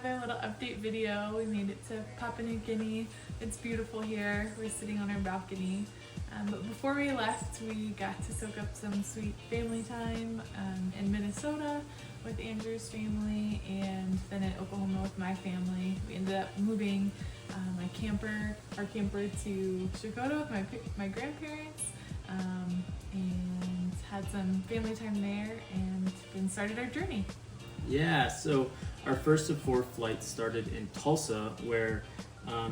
another little update video. We made it to Papua New Guinea. It's beautiful here. We're sitting on our balcony. But before we left, we got to soak up some sweet family time in Minnesota with Andrew's family, and then in Oklahoma with my family. We ended up moving our camper to Chicago with my grandparents, and had some family time there, and then started our journey. Yeah, so our first of 4 flights started in Tulsa, where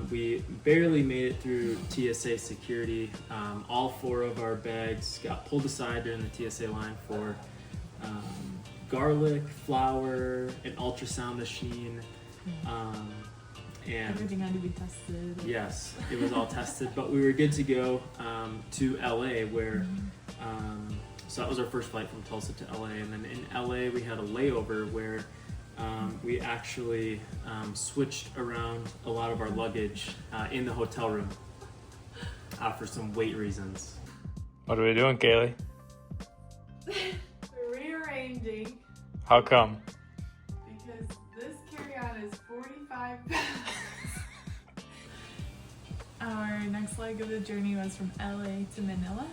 we barely made it through TSA security. All 4 of our bags got pulled aside during the TSA line for garlic, flour, an ultrasound machine, and everything had to be tested. Yes, it was all tested, but we were good to go to LA, where so that was our first flight from Tulsa to LA, and then in LA we had a layover where we actually switched around a lot of our luggage in the hotel room for some weight reasons. What are we doing, Kaylee? We're rearranging. How come? Because this carry-on is 45 pounds. Our next leg of the journey was from LA to Manila,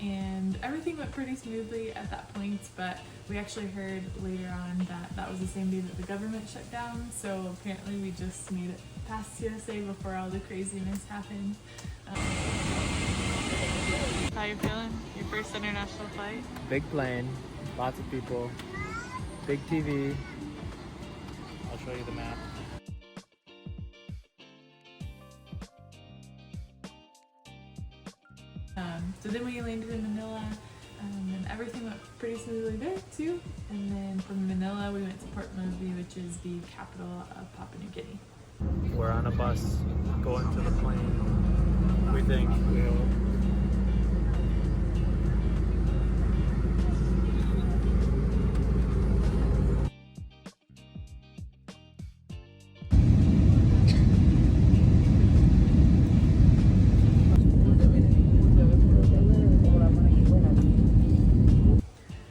and everything went pretty smoothly at that point, but we actually heard later on that that was the same day that the government shut down, so apparently we just made it past TSA before all the craziness happened. How you feeling? Your first international flight? Big plane, lots of people, big TV. I'll show you the map. So then we landed in Manila, and everything went pretty smoothly there too. And then from Manila we went to Port Moresby, which is the capital of Papua New Guinea. We're on a bus going to the plane. We think. We hope.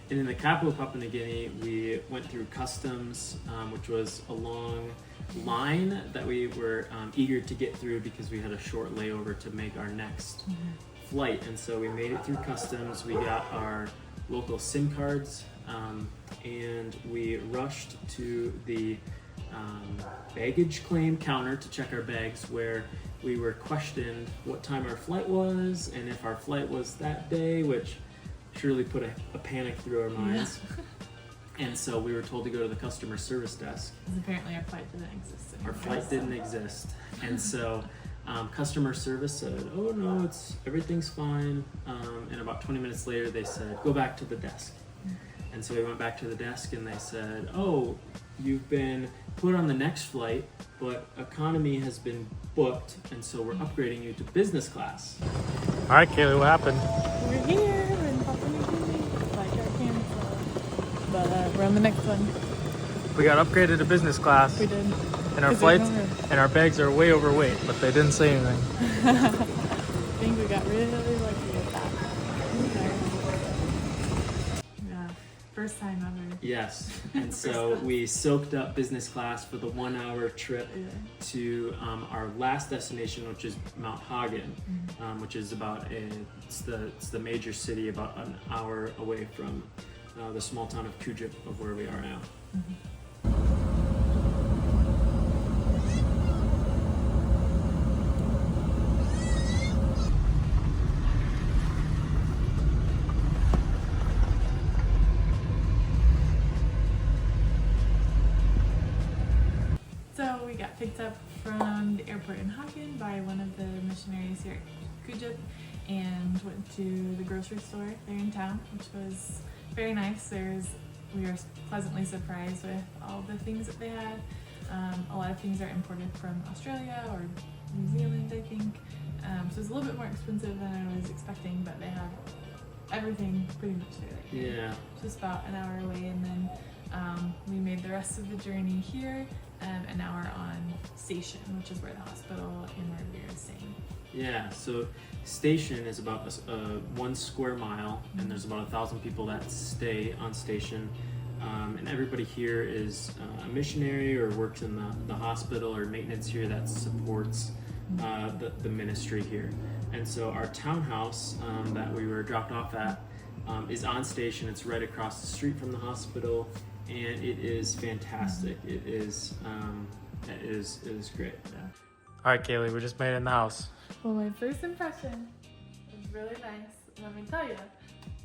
And in the capital of Papua New Guinea, we went through customs, which was a long line that we were eager to get through because we had a short layover to make our next flight. And so we made it through customs, we got our local SIM cards, and we rushed to the baggage claim counter to check our bags, where we were questioned what time our flight was and if our flight was that day, which surely put a panic through our minds. Yeah. And so we were told to go to the customer service desk. Because apparently our flight didn't exist anymore. Our flight didn't exist. And so customer service said, oh no, everything's fine. And about 20 minutes later they said, go back to the desk. And so we went back to the desk and they said, oh, you've been put on the next flight, but economy has been booked, and so we're upgrading you to business class. All right, Kaylee, what happened? We're here in Papua New Guinea. Flight got canceled, but we're on the next one. We got upgraded to business class. We did. And our flights and our bags are way overweight, but they didn't say anything. I think we got really lucky with that. Yeah, first time ever. Yes, and so we soaked up business class for the 1-hour trip to our last destination, which is Mount Hagen, which is it's the major city about an hour away from the small town of Kujip, of where we are now. So we got picked up from the airport in Hagen by one of the missionaries here at Kujip, and went to the grocery store there in town, which was very nice. We were pleasantly surprised with all the things that they had. A lot of things are imported from Australia or New Zealand, I think. So it's a little bit more expensive than I was expecting, but they have everything pretty much there. Yeah. Just about an hour away, and then we made the rest of the journey here, and now we're on Station, which is where the hospital and where we are staying. Yeah, so Station is about 1 square mile, and there's about 1,000 people that stay on Station. And everybody here is a missionary or works in the hospital or maintenance here that supports the ministry here. And so our townhouse that we were dropped off at is on station. It's right across the street from the hospital, and it is fantastic. It is great. Yeah. All right, Kaylee, we just made it in the house. Well, my first impression was really nice. Let me tell you,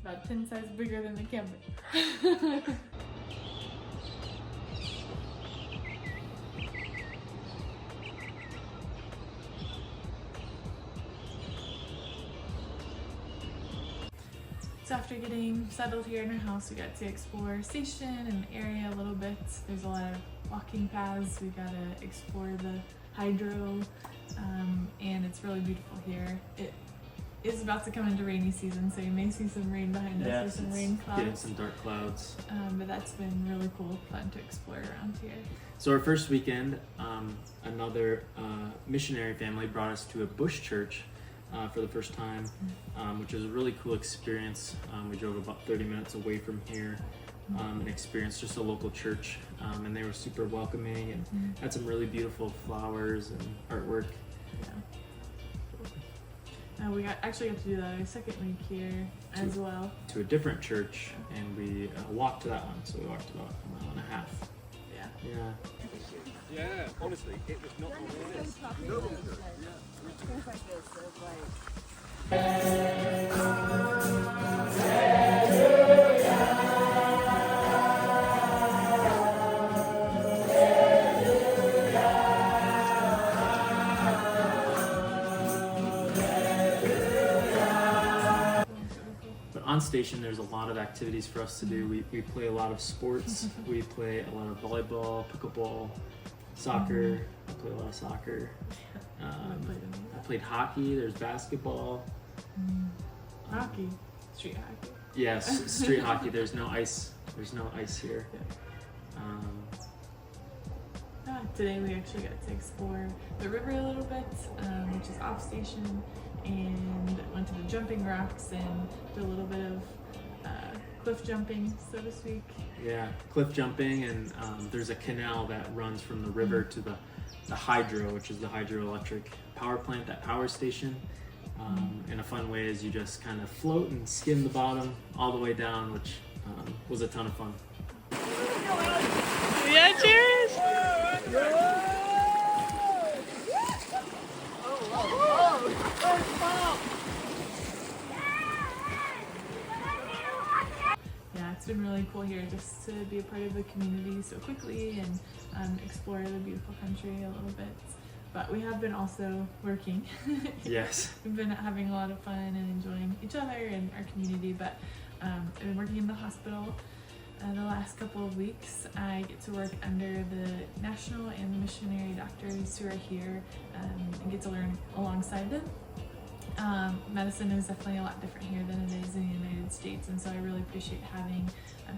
about 10 sizes bigger than the camper. So after getting settled here in our house, we got to explore station and the area a little bit. There's a lot of walking paths. We got to explore the hydro, and it's really beautiful here. It is about to come into rainy season, so you may see some rain behind us or some rain clouds. Getting some dark clouds. But that's been really cool, fun to explore around here. So our first weekend, another missionary family brought us to a bush church for the first time, which was a really cool experience. We drove about 30 minutes away from here and experienced just a local church, and they were super welcoming and had some really beautiful flowers and artwork. Yeah. We actually got to do that our second week here as well. To a different church, and we walked to that one, so we walked about a mile and a half. Yeah. Yeah. Yeah, honestly, it was not on this. Things like this, of But on station, there's a lot of activities for us to do. We play a lot of sports. We play a lot of volleyball, pickleball, soccer. I play a lot of soccer. I played hockey. There's basketball. Hockey. Street hockey. Yes, street hockey. There's no ice. There's no ice here. Today we actually got to explore the river a little bit, which is off station, and went to the jumping rocks and did a little bit of cliff jumping, so to speak. Yeah, cliff jumping, and there's a canal that runs from the river to the hydro, which is the hydroelectric power plant, that power station. And a fun way is you just kind of float and skim the bottom all the way down, which was a ton of fun. Yeah, cheers! Yeah, it's been really cool here just to be a part of the community so quickly and explore the beautiful country a little bit. But we have been also working. Yes. We've been having a lot of fun and enjoying each other and our community, but I've been working in the hospital the last couple of weeks. I get to work under the national and the missionary doctors who are here and get to learn alongside them. Medicine is definitely a lot different here than it is in the United States, and so I really appreciate having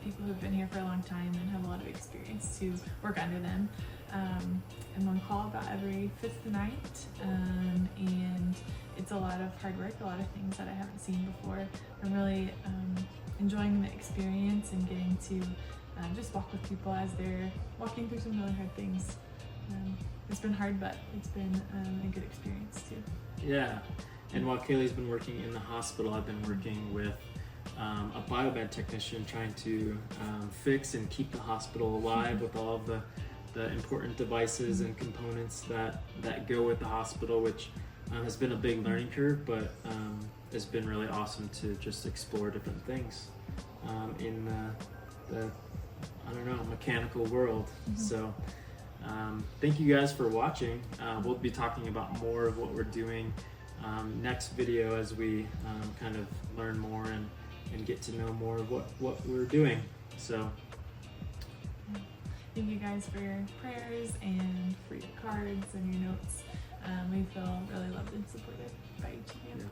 people who've been here for a long time and have a lot of experience to work under them. I'm on call about every 5th night, and it's a lot of hard work, a lot of things that I haven't seen before. I'm really enjoying the experience and getting to just walk with people as they're walking through some really hard things. It's been hard, but it's been a good experience too. Yeah, and while Kaylee's been working in the hospital, I've been working with a biomed technician trying to fix and keep the hospital alive with all of the important devices and components that go with the hospital, which has been a big learning curve, but it's been really awesome to just explore different things in the mechanical world. So thank you guys for watching. We'll be talking about more of what we're doing next video as we kind of learn more and get to know more of what we're doing. So thank you guys for your prayers and for your cards and your notes. We feel really loved and supported by each of you. yeah.